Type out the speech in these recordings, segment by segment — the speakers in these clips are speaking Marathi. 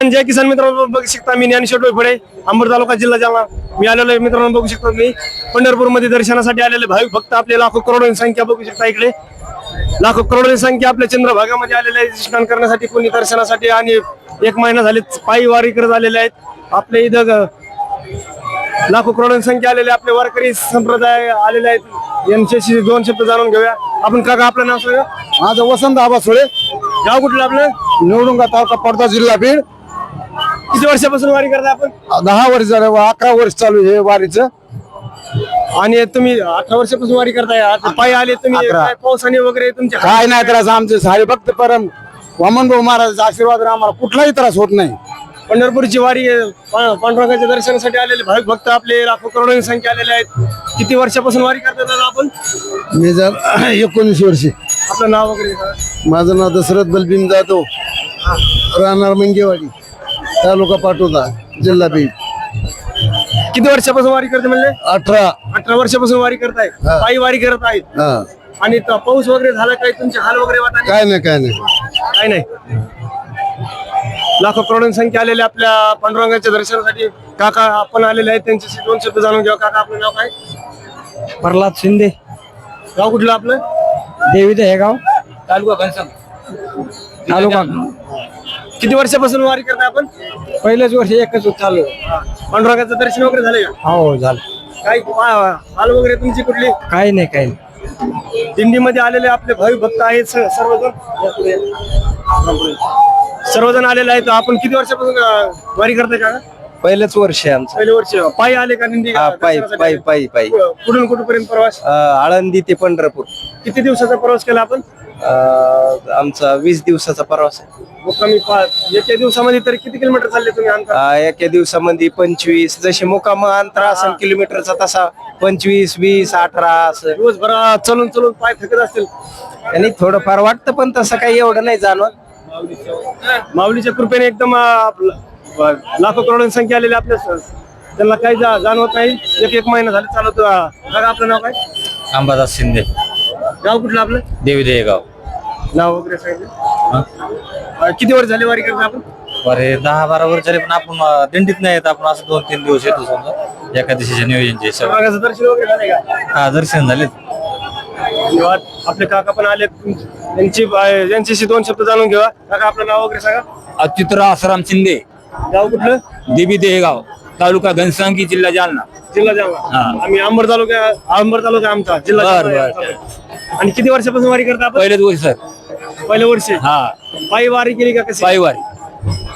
जय किसान मित्रांनो, बघू शकता मी ज्ञानेश्वर डोईफळे, अंबड तालुका, जिल्हा जालना. मी आलेलो आहे मित्रांनो, बघू शकता मी पंढरपूर मध्ये दर्शनासाठी आलेले भाविक भक्त आपले लाखो करोडोंची संख्या बघू शकता. इकडे लाखो करोडोंची संख्या आपल्या चंद्रभागामध्ये आलेले आहे स्नान करण्यासाठी, कोणी दर्शनासाठी, आणि एक महिना झाले पायी वारी करत आलेले आहेत. आपले इथं लाखो करोडोंची संख्या आलेले आपले वारकरी संप्रदाय आलेले आहेत. यांच्याशी दोन शब्द जाणून घेऊया. आपण काका आपलं नाव सांगा. माझं वसंत आबा सोळे, गाव कुठलं आपलं? निवडुंगा तालुका, पडदा जिल्हा बीड. किती वर्षापासून वारी करता आपण? 10 वर्ष झालं, 11 वर्ष चालू आहे वारीचं. आणि तुम्ही 18 वर्षापासून वारी करताय. आता पायी आले तुम्ही, 11. काय पावसाने वगैरे तुमच्या काय नाही त्रास, आमचे सारे भक्त परम वामन भाऊ महाराजांचा आशीर्वाद आम्हाला कुठलाही त्रास होत नाही. पंढरपूरची वारी पांडुरंगाच्या दर्शनासाठी आलेले भाविक भक्त आपले लाखो करोडोंची संख्या आलेले आहेत. किती वर्षापासून वारी करतात आपण? मी जर 19 वर्षे. आपलं नाव वगैरे सांगा. माझं नाव दशरथ बलबीन जाधव, राहणार मंगेवाडी, तालुका पाटोदा, जिल्हा बीड. किती वर्षापासून वारी करते म्हणले? 18. वर्षापासून वारी करताय, पायी वारी करत आहेत. हा. आणि पाऊस वगैरे झाला, काही तुमचे हाल वगैरे वाटा? काय नाही. काय नाही. लाखो करोडोंची संख्या आलेल्या आपल्या पांडुरंगाच्या दर्शनासाठी काका आपण आलेले आहेत. त्यांच्याशी दोन शब्द जाणून घ्या. काका आपलं नाव काय? प्रल्हाद शिंदे, गाव कुठलं आपलं? देवी हे गाव, तालुका घनसंग. तालुका. किती वर्षापासून वारी करताय आपण? पहिल्याच वर्षी एकच चालू. पांडुरंगाचं दर्शन वगैरे झालंय का? हो झालं. काही हाल वगैरे तुमची कुठली? काही नाही. दिंडीमध्ये आलेले आपले भाविक भक्त आहेत सर्वजण आलेले आहेत. आपण किती वर्षापासून वारी करताय का? पहिलंच वर्ष आहे आमचं. पहिलं वर्ष. पायी आले का दिंडी? पायी. कुठून कुठपर्यंत प्रवास? आळंदी ते पंढरपूर. किती दिवसाचा प्रवास केला आपण? आमचा 20 दिवसाचा प्रवास आहे. मुक्कामी एका दिवसामध्ये तरी किती किलोमीटर चालले तुम्ही अंतर? एका दिवसामध्ये 25, जसे मुक्काम अंतर असेल किलोमीटरचा तसा 25, 20, 18 असं. दिवसभरात चलून पाय थकत असतील. आणि थोडंफार वाटतं, पण तसं काही एवढं नाही जाणवत. माऊलीच्या कृपेने एकदम लाखो करोडोंची संख्या आलेली आपल्या त्यांना काही जाणवत नाही. एक महिना झाले चालवतो. आपलं नाव काय? अंबादास शिंदे, गाव कुठलं आपलं? देवी गाव. नाव वगैरे सांगितलं. किती वर्ष झाले वारी करता आपण? बरे 10-12 वर्ष झाले, पण आपण दिंडीत नाही येत. आपण असं 2-3 दिवस येतो समजा एका दिवशीच्या नियोजनचे. पांडुरंगाचं दर्शन वगैरे झालंय का? हा, दर्शन झाले. धन्यवाद. आपले काका पण आले, यांच्याशी दोन शब्द जाणून घेऊया. काका आपलं नाव वगैरे सांगा. अच्युतराव आसाराम शिंदे, गाव कुठलं? देवी गाव, तालुका घनसांगी, जिल्हा जालना. जिल्हा जालना. आम्ही अंबड तालुका आमचा जिल्हा जालना. आणि किती वर्षापासून वारी करता आपण? पहिलेच वर्ष सर. पहिलं वर्ष. हा, पायी वारी केली का कशी? पायी वारी.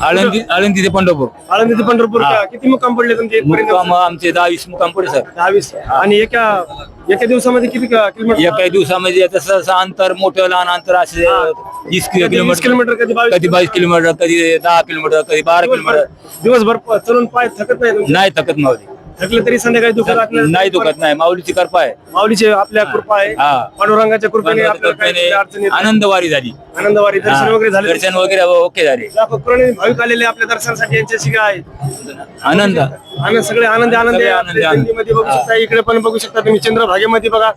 आळंदी ते पंढरपूर. आळंदी ते पंढरपूर. किती मुक्काम पडले तुमचे? मुक्काम आमचे 10-20 मुक्काम पडे सर. 20. आणि एका दिवसामध्ये किती किलोमीटर? एका दिवसामध्ये तसं अंतर, मोठं लहान अंतर असे 20 किलोमीटर, कधी कधी 22 किलोमीटर, कधी 10 किलोमीटर, कधी 12 किलोमीटर. दिवसभर चलून पाय थकत नाही तुमचे? नाही थकत माऊली. थकले तरी संध्याकाळी दुखत नाही दुखत नाही. माऊलीची कृपा आहे. माऊलीची आपल्या कृपा आहे. हा. पांडुरंगाच्या कृपेने आपल्याला काही अडचण येत नाही. आनंद वारी झाली. आनंद वारी. दर्शन वगैरे झाले? दर्शन वगैरे ओके झाले. लाखो करोडोंनी भाविक आलेले आपल्या दर्शनासाठी. यांच्याशी काय आनंद सगळे आनंद आहे. सगळे आपल्या आनंदी. दिंडीमध्ये बघू शकता. इकडे पण बघू शकता तुम्ही चंद्रभागेमध्ये बघा.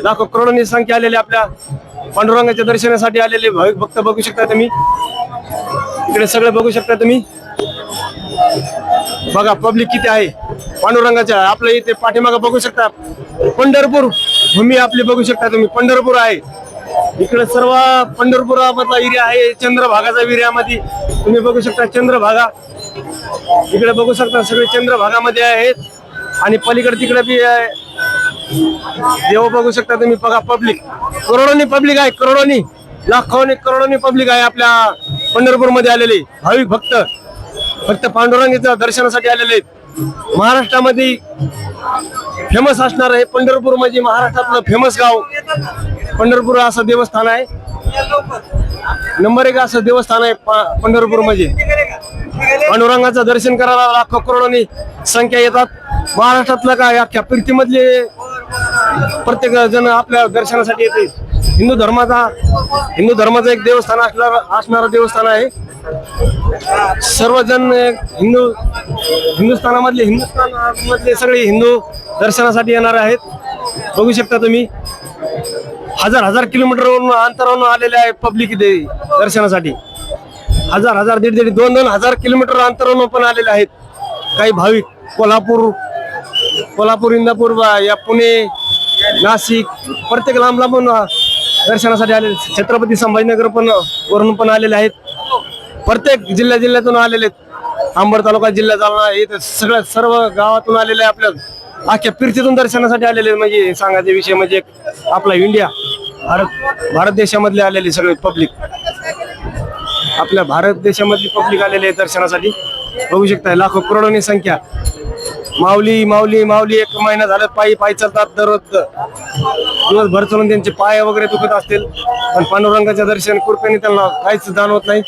लाखो करोडोंनी संख्या आलेली आपल्या पांडुरंगाच्या दर्शनासाठी आलेले भाविक भक्त बघू शकता तुम्ही. इकडे सगळे बघू शकता तुम्ही. बघा पब्लिक किती आहे पांडुरंगाच्या. आपल्या इथे पाठीमागे बघू शकता पंढरपूर भूमी आपली बघू शकता तुम्ही. पंढरपूर आहे इकडे. सर्व पंढरपुरामधला एरिया आहे. चंद्रभागाचा एरियामध्ये तुम्ही बघू शकता. चंद्रभागा इकडे बघू शकता. सगळे चंद्रभागामध्ये आहेत. आणि पलीकडे तिकडे बी आहे. देव बघू शकता तुम्ही. बघा पब्लिक करोडोनी पब्लिक आहे. करोडोनी, लाखोनी, करोडोनी पब्लिक आहे आपल्या पंढरपूर मध्ये आलेले भाविक भक्त. फक्त पांडुरंगाच्या दर्शनासाठी आलेले आहेत. महाराष्ट्रामध्ये फेमस असणार आहे पंढरपूर, म्हणजे महाराष्ट्रातलं फेमस गाव पंढरपूर असं देवस्थान आहे. नंबर 1 असं देवस्थान आहे पंढरपूर म्हणजे. पांडुरंगाचं दर्शन करायला लाखो करोडोनी संख्या येतात. महाराष्ट्रातलं काय अख्ख्या पृथ्वीमधले प्रत्येक जण आपल्या दर्शनासाठी येते. हिंदू धर्माचं एक देवस्थान असणारं देवस्थान आहे. सर्वजण हिंदुस्थानामधले सगळे हिंदू दर्शनासाठी येणार आहेत. बघू शकता तुम्ही. हजार किलोमीटरवरून अंतरावरून आलेले आहे पब्लिक इथे दर्शनासाठी. हजार दीड 2,000 किलोमीटर अंतरावरून पण आलेले आहेत काही भाविक. कोल्हापूर इंदापूर या पुणे नाशिक प्रत्येक लांब लांबून दर्शनासाठी आलेले. छत्रपती संभाजीनगर पण वरून पण आलेले आहेत. प्रत्येक जिल्ह्यातून आलेले आहेत. अंबड तालुका जिल्हा जालना हे सगळ्या सर्व गावातून आलेले आहे. आपल्या अख्ख्या फिरतीतून दर्शनासाठी आलेले म्हणजे सांगायचे विषय म्हणजे आपला इंडिया भारत देशामधले आलेले सगळे पब्लिक. आपल्या भारत देशामधली पब्लिक आलेले आहे दर्शनासाठी. बघू शकता लाखो करोडोनी संख्या. माऊली एक महिना झाला पायी चालतात दररोज. दिवसभर चालून त्यांचे पाय वगैरे दुखत असतील पण पांडुरंगाच्या दर्शन कृपेने त्यांना काहीच जाणवत नाही.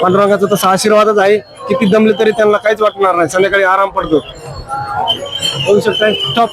पांडुरंगाचा तसा आशीर्वादच आहे. किती दमले तरी त्यांना काहीच वाटणार नाही. संध्याकाळी आराम पडतो. बघू शकता. स्टॉप.